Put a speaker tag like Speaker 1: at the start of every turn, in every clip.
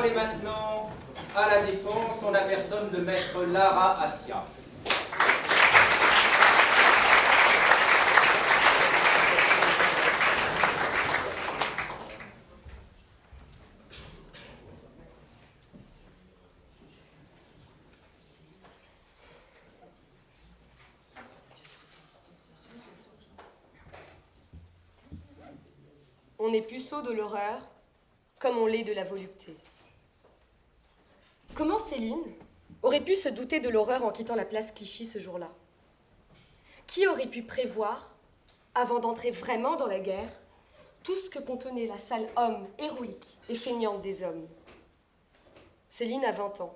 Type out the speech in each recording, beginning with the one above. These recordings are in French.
Speaker 1: parole est maintenant à la défense en la personne de maître Lara Atia.
Speaker 2: On est puceau de l'horreur, comme on l'est de la volupté. Comment Céline aurait pu se douter de l'horreur en quittant la place Clichy ce jour-là? Qui aurait pu prévoir, avant d'entrer vraiment dans la guerre, tout ce que contenait la sale homme héroïque et feignante des hommes? Céline a 20 ans.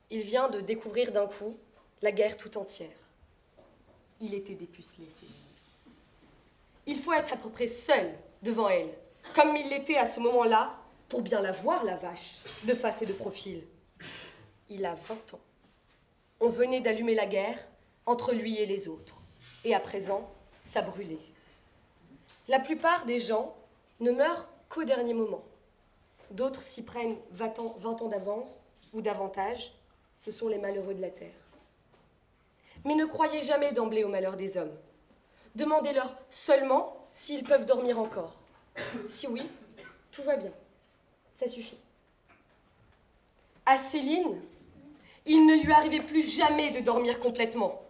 Speaker 2: Il vient de découvrir d'un coup la guerre tout entière. Il était dépucelé, Céline. Il faut être à peu près seul devant elle, comme il l'était à ce moment-là, pour bien la voir, la vache, de face et de profil. Il a 20 ans. On venait d'allumer la guerre entre lui et les autres. Et à présent, ça brûlait. La plupart des gens ne meurent qu'au dernier moment. D'autres s'y prennent 20 ans d'avance ou davantage. Ce sont les malheureux de la terre. Mais ne croyez jamais d'emblée au malheur des hommes. Demandez-leur seulement s'ils peuvent dormir encore. Si oui, tout va bien. Ça suffit. À Céline, il ne lui arrivait plus jamais de dormir complètement.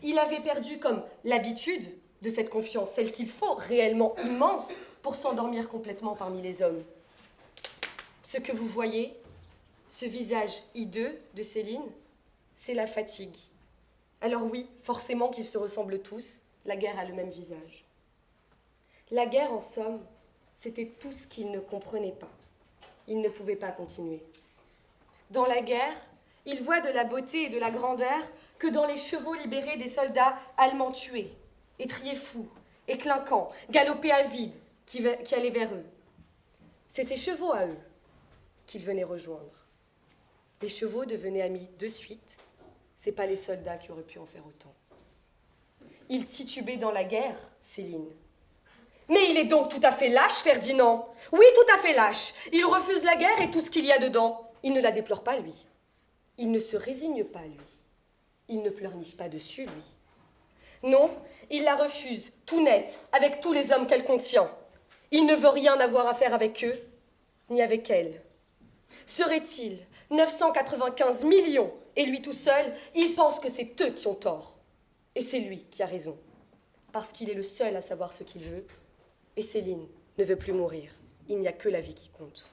Speaker 2: Il avait perdu comme l'habitude de cette confiance, celle qu'il faut réellement immense pour s'endormir complètement parmi les hommes. Ce que vous voyez, ce visage hideux de Céline, c'est la fatigue. Alors oui, forcément qu'ils se ressemblent tous, la guerre a le même visage. La guerre, en somme, c'était tout ce qu'il ne comprenait pas. Il ne pouvait pas continuer. Dans la guerre, il voit de la beauté et de la grandeur que dans les chevaux libérés des soldats allemands tués, étriers fous, et clinquants, galopés à vide, qui allaient vers eux. C'est ces chevaux à eux qu'il venait rejoindre. Les chevaux devenaient amis de suite. C'est pas les soldats qui auraient pu en faire autant. Il titubait dans la guerre, Céline. Mais il est donc tout à fait lâche, Ferdinand. Oui, tout à fait lâche. Il refuse la guerre et tout ce qu'il y a dedans. Il ne la déplore pas, lui. Il ne se résigne pas, lui. Il ne pleurniche pas dessus, lui. Non, il la refuse, tout net, avec tous les hommes qu'elle contient. Il ne veut rien avoir à faire avec eux, ni avec elle. Serait-il 995 millions, et lui tout seul, il pense que c'est eux qui ont tort. Et c'est lui qui a raison, parce qu'il est le seul à savoir ce qu'il veut. Et Céline ne veut plus mourir. Il n'y a que la vie qui compte.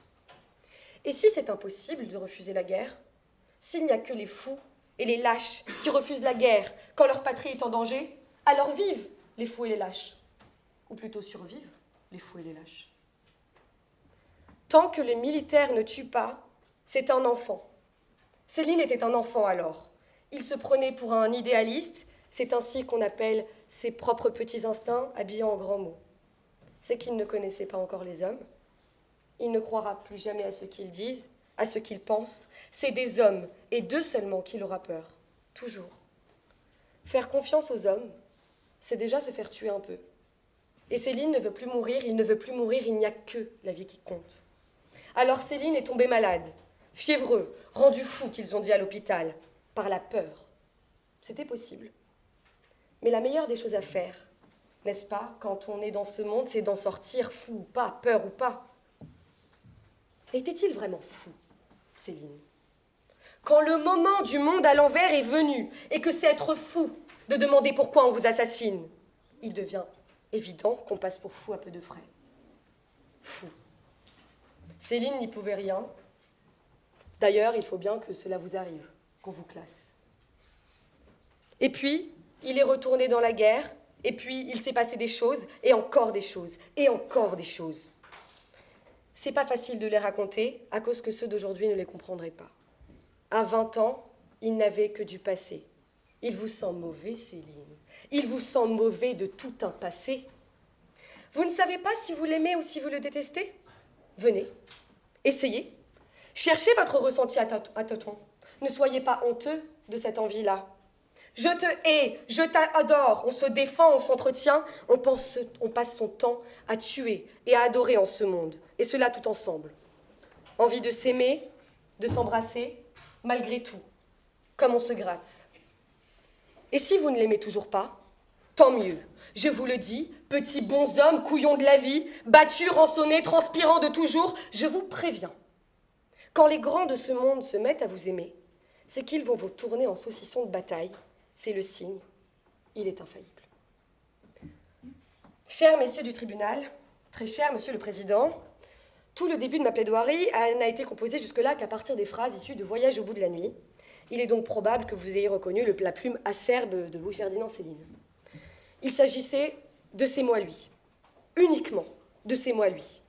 Speaker 2: Et si c'est impossible de refuser la guerre, s'il n'y a que les fous et les lâches qui refusent la guerre quand leur patrie est en danger, alors vivent les fous et les lâches. Ou plutôt survivent les fous et les lâches. Tant que les militaires ne tuent pas, c'est un enfant. Céline était un enfant alors. Il se prenait pour un idéaliste. C'est ainsi qu'on appelle ses propres petits instincts habillés en grands mots. C'est qu'il ne connaissait pas encore les hommes. Il ne croira plus jamais à ce qu'ils disent, à ce qu'ils pensent. C'est des hommes, et d'eux seulement qu'il aura peur. Toujours. Faire confiance aux hommes, c'est déjà se faire tuer un peu. Et Céline ne veut plus mourir, il ne veut plus mourir, il n'y a que la vie qui compte. Alors Céline est tombée malade, fiévreux, rendu fou, qu'ils ont dit à l'hôpital, par la peur. C'était possible. Mais la meilleure des choses à faire, n'est-ce pas, quand on est dans ce monde, c'est d'en sortir fou ou pas, peur ou pas. Était-il vraiment fou, Céline? Quand le moment du monde à l'envers est venu et que c'est être fou de demander pourquoi on vous assassine, il devient évident qu'on passe pour fou à peu de frais. Fou. Céline n'y pouvait rien. D'ailleurs, il faut bien que cela vous arrive, qu'on vous classe. Et puis, il est retourné dans la guerre, et puis il s'est passé des choses, et encore des choses, et encore des choses. C'est pas facile de les raconter, à cause que ceux d'aujourd'hui ne les comprendraient pas. À 20 ans, il n'avait que du passé. Il vous sent mauvais, Céline. Il vous sent mauvais de tout un passé. Vous ne savez pas si vous l'aimez ou si vous le détestez? Venez, essayez. Cherchez votre ressenti à tâtons. Ne soyez pas honteux de cette envie-là. Je te hais, je t'adore, on se défend, on s'entretient, on passe son temps à tuer et à adorer en ce monde, et cela tout ensemble. envie de s'aimer, de s'embrasser, malgré tout, comme on se gratte. Et si vous ne l'aimez toujours pas, tant mieux. Je vous le dis, petits bonshommes, couillons de la vie, battus, rançonnés, transpirant de toujours, je vous préviens. Quand les grands de ce monde se mettent à vous aimer, c'est qu'ils vont vous tourner en saucisson de bataille. C'est le signe. Il est infaillible. Chers messieurs du tribunal, très cher monsieur le président, tout le début de ma plaidoirie n'a été composé jusque-là qu'à partir des phrases issues de Voyage au bout de la nuit. Il est donc probable que vous ayez reconnu la plume acerbe de Louis-Ferdinand Céline. Il s'agissait de ces mots à lui, uniquement de ces mots à lui.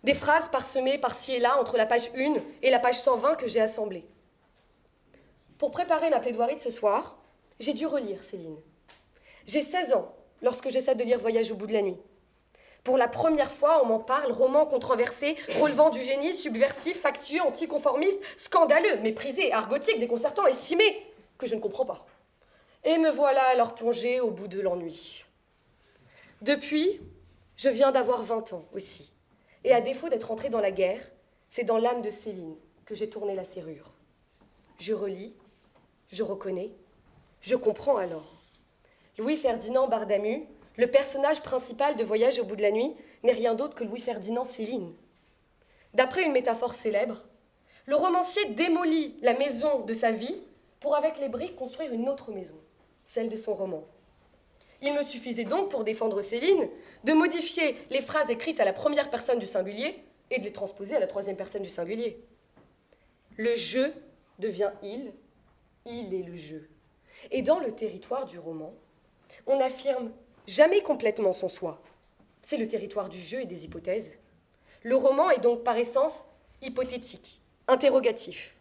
Speaker 2: Des phrases parsemées par-ci et là entre la page 1 et la page 120 que j'ai assemblées. Pour préparer ma plaidoirie de ce soir, j'ai dû relire Céline. J'ai 16 ans lorsque j'essaie de lire Voyage au bout de la nuit. Pour la première fois, on m'en parle, roman controversé, relevant du génie, subversif, factieux, anticonformiste, scandaleux, méprisé, argotique, déconcertant, estimé, que je ne comprends pas. Et me voilà alors plongée au bout de l'ennui. Depuis, je viens d'avoir 20 ans aussi. Et à défaut d'être entrée dans la guerre, c'est dans l'âme de Céline que j'ai tourné la serrure. Je relis, je reconnais, je comprends alors. Louis-Ferdinand Bardamu, le personnage principal de Voyage au bout de la nuit, n'est rien d'autre que Louis-Ferdinand Céline. D'après une métaphore célèbre, le romancier démolit la maison de sa vie pour, avec les briques, construire une autre maison, celle de son roman. Il me suffisait donc, pour défendre Céline, de modifier les phrases écrites à la première personne du singulier et de les transposer à la troisième personne du singulier. Le je devient il est le je. Et dans le territoire du roman, on n'affirme jamais complètement son soi. C'est le territoire du jeu et des hypothèses. Le roman est donc par essence hypothétique, interrogatif.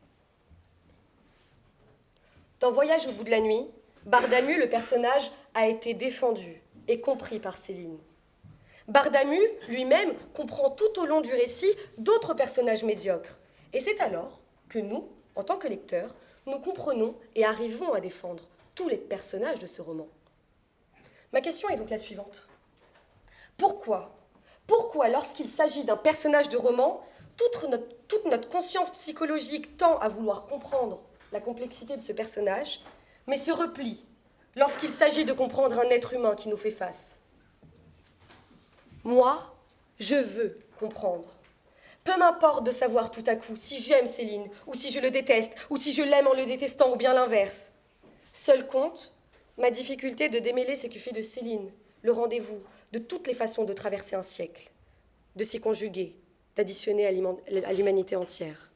Speaker 2: Dans Voyage au bout de la nuit, Bardamu, le personnage, a été défendu et compris par Céline. Bardamu, lui-même, comprend tout au long du récit d'autres personnages médiocres. Et c'est alors que nous, en tant que lecteurs, nous comprenons et arrivons à défendre tous les personnages de ce roman. Ma question est donc la suivante. Pourquoi, lorsqu'il s'agit d'un personnage de roman, toute notre conscience psychologique tend à vouloir comprendre la complexité de ce personnage, mais se replie lorsqu'il s'agit de comprendre un être humain qui nous fait face? Moi, je veux comprendre. Peu m'importe de savoir tout à coup si j'aime Céline, ou si je le déteste, ou si je l'aime en le détestant, ou bien l'inverse. Seul compte ma difficulté de démêler ce qui fait de Céline le rendez-vous de toutes les façons de traverser un siècle, de s'y conjuguer, d'additionner à l'humanité entière.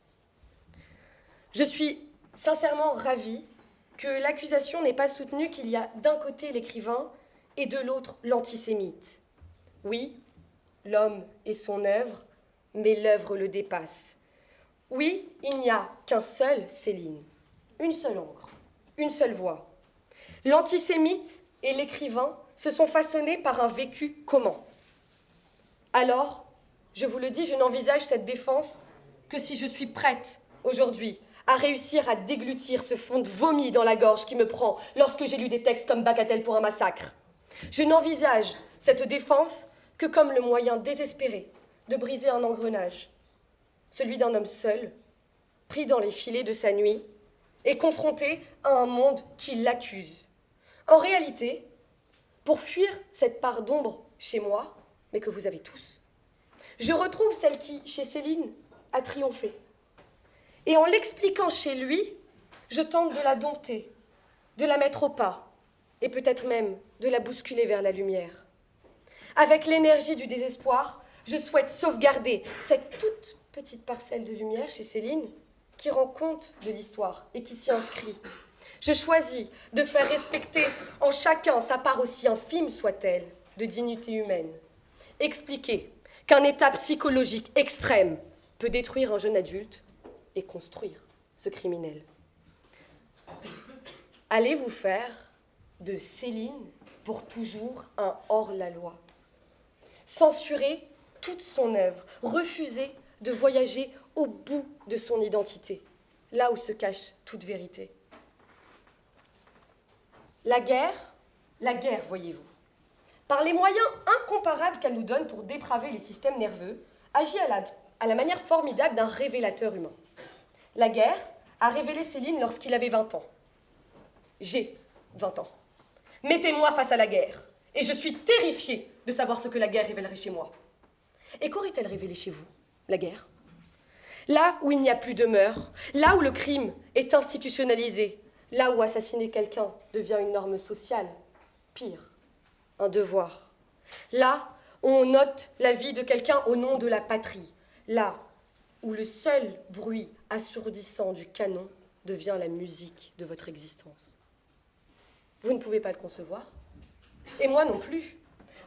Speaker 2: Je suis sincèrement ravie que l'accusation n'ait pas soutenu qu'il y a d'un côté l'écrivain et de l'autre l'antisémite. Oui, l'homme est son œuvre, mais l'œuvre le dépasse. Oui, il n'y a qu'un seul Céline, une seule encre, une seule voix. L'antisémite et l'écrivain se sont façonnés par un vécu commun. Alors, je vous le dis, je n'envisage cette défense que si je suis prête, aujourd'hui, à réussir à déglutir ce fond de vomi dans la gorge qui me prend lorsque j'ai lu des textes comme Bagatelle pour un massacre. Je n'envisage cette défense que comme le moyen désespéré de briser un engrenage, celui d'un homme seul, pris dans les filets de sa nuit et confronté à un monde qui l'accuse. En réalité, pour fuir cette part d'ombre chez moi, mais que vous avez tous, je retrouve celle qui, chez Céline, a triomphé. Et en l'expliquant chez lui, je tente de la dompter, de la mettre au pas, et peut-être même de la bousculer vers la lumière. Avec l'énergie du désespoir, je souhaite sauvegarder cette toute petite parcelle de lumière chez Céline qui rend compte de l'histoire et qui s'y inscrit. Je choisis de faire respecter en chacun sa part aussi infime soit-elle de dignité humaine. Expliquer qu'un état psychologique extrême peut détruire un jeune adulte et construire ce criminel. Allez-vous faire de Céline pour toujours un hors-la-loi? Censurer toute son œuvre, refuser de voyager au bout de son identité, là où se cache toute vérité. La guerre, voyez-vous, par les moyens incomparables qu'elle nous donne pour dépraver les systèmes nerveux, agit à la manière formidable d'un révélateur humain. La guerre a révélé Céline lorsqu'il avait 20 ans. J'ai 20 ans. Mettez-moi face à la guerre, et je suis terrifiée de savoir ce que la guerre révélerait chez moi. Et qu'aurait-elle révélé chez vous, la guerre? Là où il n'y a plus de mœurs, là où le crime est institutionnalisé, là où assassiner quelqu'un devient une norme sociale, pire, un devoir. Là où on note la vie de quelqu'un au nom de la patrie, là où le seul bruit assourdissant du canon devient la musique de votre existence. Vous ne pouvez pas le concevoir, et moi non plus.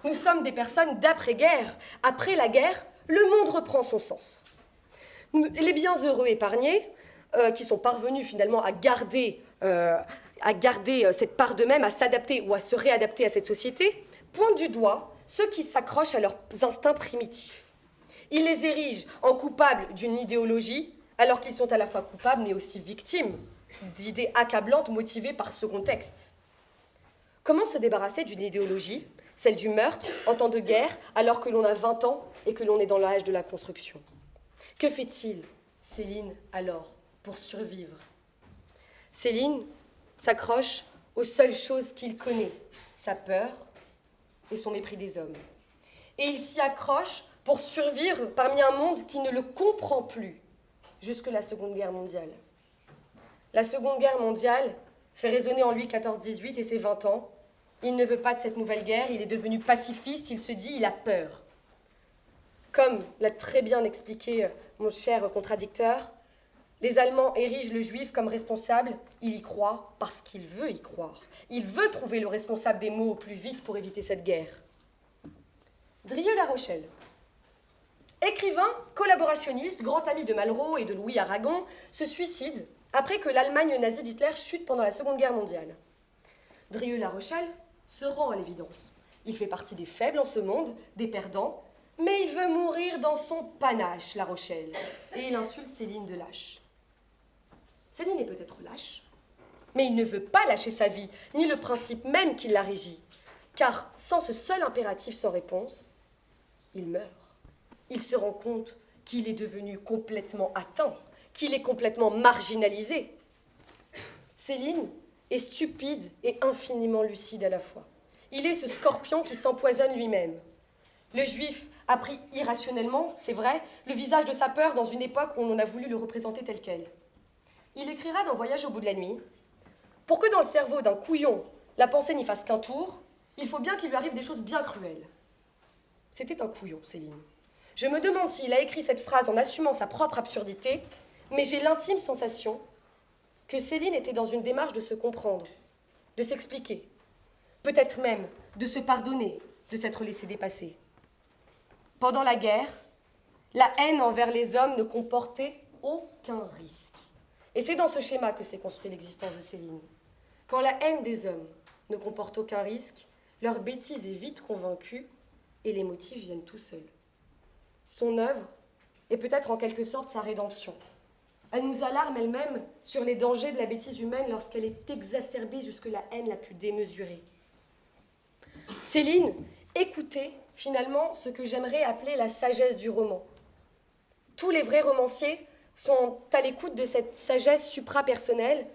Speaker 2: Nous sommes des personnes d'après-guerre. Après la guerre, le monde reprend son sens. Les bienheureux épargnés, qui sont parvenus finalement à garder cette part d'eux-mêmes, à s'adapter ou à se réadapter à cette société, pointent du doigt ceux qui s'accrochent à leurs instincts primitifs. Ils les érigent en coupables d'une idéologie, alors qu'ils sont à la fois coupables mais aussi victimes d'idées accablantes motivées par ce contexte. Comment se débarrasser d'une idéologie, celle du meurtre, en temps de guerre, alors que l'on a 20 ans et que l'on est dans l'âge de la construction? Que fait-il, Céline, alors, pour survivre? Céline s'accroche aux seules choses qu'il connaît, sa peur et son mépris des hommes. Et il s'y accroche pour survivre parmi un monde qui ne le comprend plus, jusque la Seconde Guerre mondiale. La Seconde Guerre mondiale fait résonner en lui 14-18 et ses 20 ans. Il ne veut pas de cette nouvelle guerre, il est devenu pacifiste, il se dit, il a peur. Comme l'a très bien expliqué mon cher contradicteur, les Allemands érigent le juif comme responsable, il y croit parce qu'il veut y croire. Il veut trouver le responsable des maux au plus vite pour éviter cette guerre. Drieux-La Rochelle. Écrivain, collaborationniste, grand ami de Malraux et de Louis Aragon, se suicide après que l'Allemagne nazie d'Hitler chute pendant la Seconde Guerre mondiale. Drieux-La Rochelle se rend à l'évidence. Il fait partie des faibles en ce monde, des perdants, mais il veut mourir dans son panache, La Rochelle, et il insulte Céline de lâche. Céline est peut-être lâche, mais il ne veut pas lâcher sa vie, ni le principe même qui la régit, car sans ce seul impératif sans réponse, il meurt. Il se rend compte qu'il est devenu complètement atteint, qu'il est complètement marginalisé. Céline est stupide et infiniment lucide à la fois. Il est ce scorpion qui s'empoisonne lui-même. Le juif a pris irrationnellement, c'est vrai, le visage de sa peur dans une époque où on a voulu le représenter tel quel. Il écrira dans Voyage au bout de la nuit « Pour que dans le cerveau d'un couillon, la pensée n'y fasse qu'un tour, il faut bien qu'il lui arrive des choses bien cruelles. » C'était un couillon, Céline. Je me demande s'il a écrit cette phrase en assumant sa propre absurdité, mais j'ai l'intime sensation que Céline était dans une démarche de se comprendre, de s'expliquer, peut-être même de se pardonner de s'être laissé dépasser. Pendant la guerre, la haine envers les hommes ne comportait aucun risque. Et c'est dans ce schéma que s'est construite l'existence de Céline. Quand la haine des hommes ne comporte aucun risque, leur bêtise est vite convaincue et les motifs viennent tout seuls. Son œuvre est peut-être en quelque sorte sa rédemption. Elle nous alarme elle-même sur les dangers de la bêtise humaine lorsqu'elle est exacerbée jusque la haine la plus démesurée. Céline écoutait finalement ce que j'aimerais appeler la sagesse du roman. Tous les vrais romanciers sont à l'écoute de cette sagesse suprapersonnelle,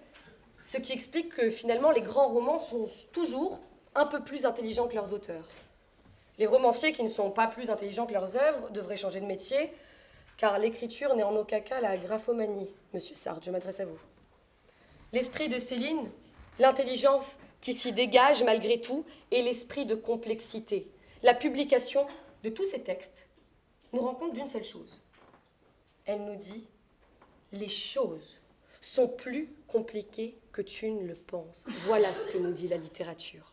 Speaker 2: ce qui explique que finalement les grands romans sont toujours un peu plus intelligents que leurs auteurs. Les romanciers qui ne sont pas plus intelligents que leurs œuvres devraient changer de métier, car l'écriture n'est en aucun cas la graphomanie, Monsieur Sartre, je m'adresse à vous. L'esprit de Céline, l'intelligence qui s'y dégage malgré tout, est l'esprit de complexité. La publication de tous ces textes nous rend compte d'une seule chose. Elle nous dit « Les choses sont plus compliquées que tu ne le penses. » Voilà ce que nous dit la littérature.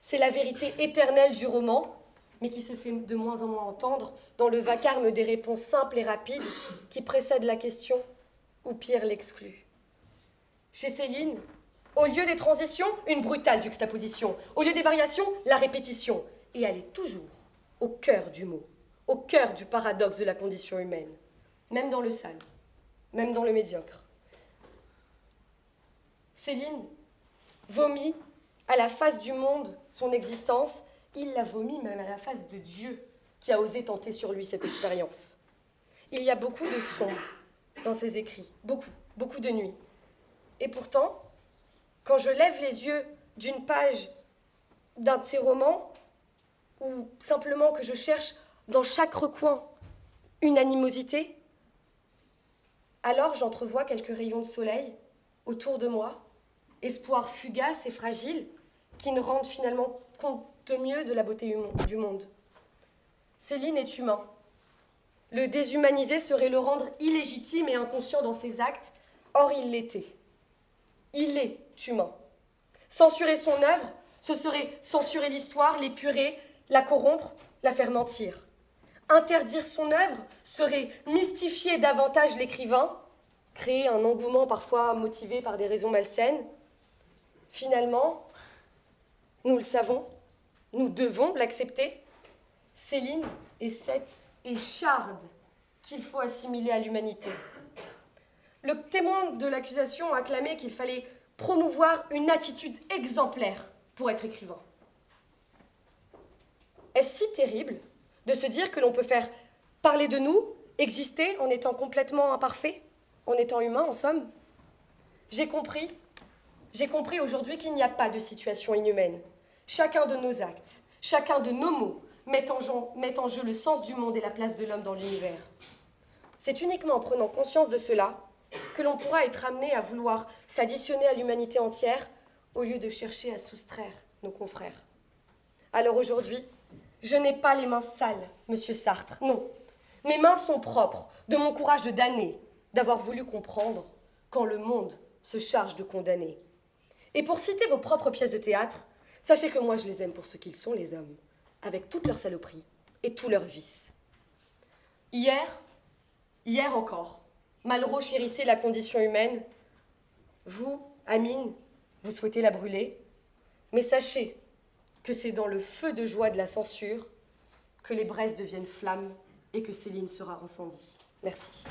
Speaker 2: C'est la vérité éternelle du roman, mais qui se fait de moins en moins entendre dans le vacarme des réponses simples et rapides qui précèdent la question, ou pire l'exclut. Chez Céline, au lieu des transitions, une brutale juxtaposition. Au lieu des variations, la répétition. Et elle est toujours au cœur du mot, au cœur du paradoxe de la condition humaine, même dans le sale, même dans le médiocre. Céline vomit à la face du monde son existence. Il la vomit même à la face de Dieu qui a osé tenter sur lui cette expérience. Il y a beaucoup de sombre dans ses écrits, beaucoup de nuits. Et pourtant, quand je lève les yeux d'une page d'un de ses romans, ou simplement que je cherche dans chaque recoin une animosité, alors j'entrevois quelques rayons de soleil autour de moi, espoir fugace et fragile qui ne rendent finalement compte mieux de la beauté du monde. Céline est humain. Le déshumaniser serait le rendre illégitime et inconscient dans ses actes, or il l'était. Il est humain. Censurer son œuvre, ce serait censurer l'histoire, l'épurer, la corrompre, la faire mentir. Interdire son œuvre serait mystifier davantage l'écrivain, créer un engouement parfois motivé par des raisons malsaines. Finalement, nous le savons, nous devons l'accepter. Céline est cette écharde qu'il faut assimiler à l'humanité. Le témoin de l'accusation a clamé qu'il fallait promouvoir une attitude exemplaire pour être écrivain. Est-ce si terrible de se dire que l'on peut faire parler de nous, exister en étant complètement imparfait, en étant humain en somme? J'ai compris aujourd'hui qu'il n'y a pas de situation inhumaine. Chacun de nos actes, chacun de nos mots met en jeu le sens du monde et la place de l'homme dans l'univers. C'est uniquement en prenant conscience de cela que l'on pourra être amené à vouloir s'additionner à l'humanité entière au lieu de chercher à soustraire nos confrères. Alors aujourd'hui, je n'ai pas les mains sales, monsieur Sartre, non. Mes mains sont propres de mon courage de damner, d'avoir voulu comprendre quand le monde se charge de condamner. Et pour citer vos propres pièces de théâtre, sachez que moi je les aime pour ce qu'ils sont, les hommes, avec toutes leurs saloperies et tous leurs vices. Hier encore, Malraux chérissait la condition humaine. Vous, Amine, vous souhaitez la brûler, mais sachez que c'est dans le feu de joie de la censure que les braises deviennent flammes et que Céline sera incendie. Merci.